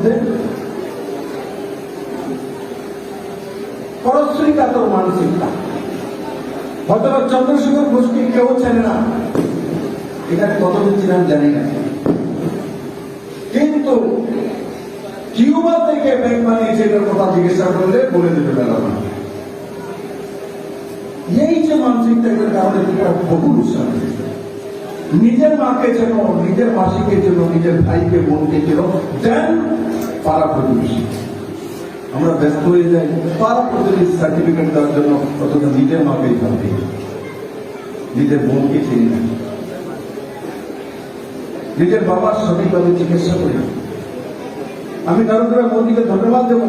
মধ্যে পরশ্রী কাতর মানসিকতা। হয়তো চন্দ্রশেখর ঘোষকে কেউ চেনে না, এখানে কতদিন ছিলাম জানি না, কিন্তু কিউবা থেকে ব্যাংক বানিয়েছে এটার কথা জিজ্ঞাসা করলে বলে দেবে বেলা। এই যে মানসিকতার কারণে বহু উৎসাহ নিজের মাকে যেন, নিজের মাসিকে যেন, নিজের ভাইকে বোনকে যেন দেন পাড়া প্রতিবেশী। আমরা ব্যস্ত হয়ে যাই পাড়া প্রতিবেশী সার্টিফিকেট দেওয়ার জন্য, অথচ নিজের মাকেই ভাবি, নিজের বোনকে চিনি না, নিজের বাবার সঠিকভাবে চিকিৎসা করি। আমি নরেন্দ্র মোদীকে ধন্যবাদ দেব,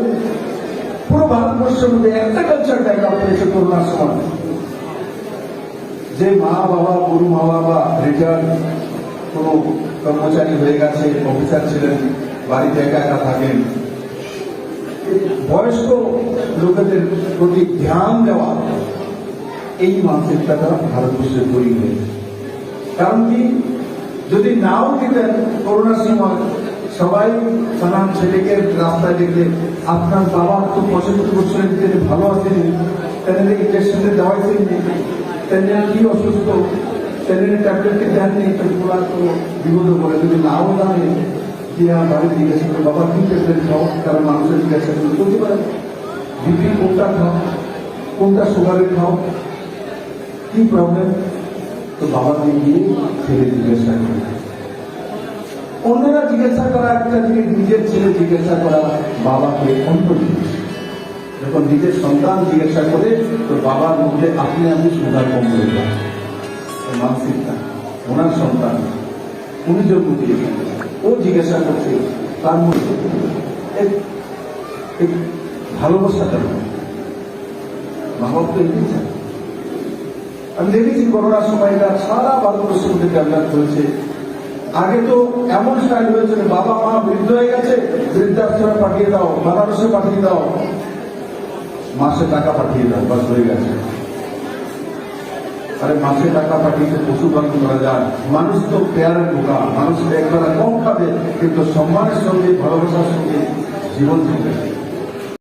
পুরো ভারতবর্ষের মধ্যে একটা কালচার ডেভেলপ হয়েছে করোনার সময়, যে মা বাবা, গুরু মা বাবা রিটায়ার্ড কোন কর্মচারী হয়ে গেছে, অফিসার ছিলেন, বাড়িতে একা একা থাকেন, বয়স্ক লোকেদের প্রতি ধ্যান দেওয়া, এই মানসিকতাটা ভারতবর্ষে তৈরি হয়েছে। কারণ কি, যদি নাও দিতেন করোনার সময়, সবাই নানান ছেলেকে রাস্তায় দেখলে আপনার বাবা তো 75 বছরের ভিতরে ভালো আছেন, তাহলে ইঞ্জেকশনে দেওয়াইছেন, তাহলে কি অসুস্থ, তাহলে ট্যাবলেটকে দেননি, তোলা তো বিপদ করে। যদি নাও জানে যে বাড়ির জিজ্ঞাসা করে বাবা কি ট্যাবলেট খাও, কারণ মানুষের জিজ্ঞাসা করে বলতে পারে বিপি কোনটা খাও, কোনটা সুগারের খাও, কি প্রবলেম, তো বাবাকে গিয়ে ছেলে জিজ্ঞাসা করে। অন্যরা জিজ্ঞাসা করা একটা জিনিস, নিজের ছেলে জিজ্ঞাসা করা বাবাকে অন্য জিনিস। যখন নিজের সন্তান জিজ্ঞাসা করে, তো বাবার মধ্যে আপনি সুগার কম হয়ে যায়। মানসিকতা ওনার সন্তান, উনি জন্ম দিয়েছেন, ও জিজ্ঞাসা করছে, তার মধ্যে ভালোবাসাটা মা বাবা তো এগিয়ে যায়। আমি দেখেছি করোনার সময়টা সারা ভারতবর্ষের মধ্যে ডেভেলপ হয়েছে। আগে তো এমন স্টাইল হয়েছে, বাবা মা বৃদ্ধ হয়ে গেছে, বৃদ্ধাশ্রমে পাঠিয়ে দাও, বেনারসে পাঠিয়ে দাও, মাসে টাকা পাঠিয়ে দাও, বাস হয়ে গেছে। আরে মাসে টাকা পাঠিয়ে পশুপালন করা যায়? মানুষ তো পেয়ারের বোকা, মানুষ একবেলা কম খাবে, কিন্তু সম্মানের সঙ্গে, ভালোবাসার সঙ্গে জীবন চলবে।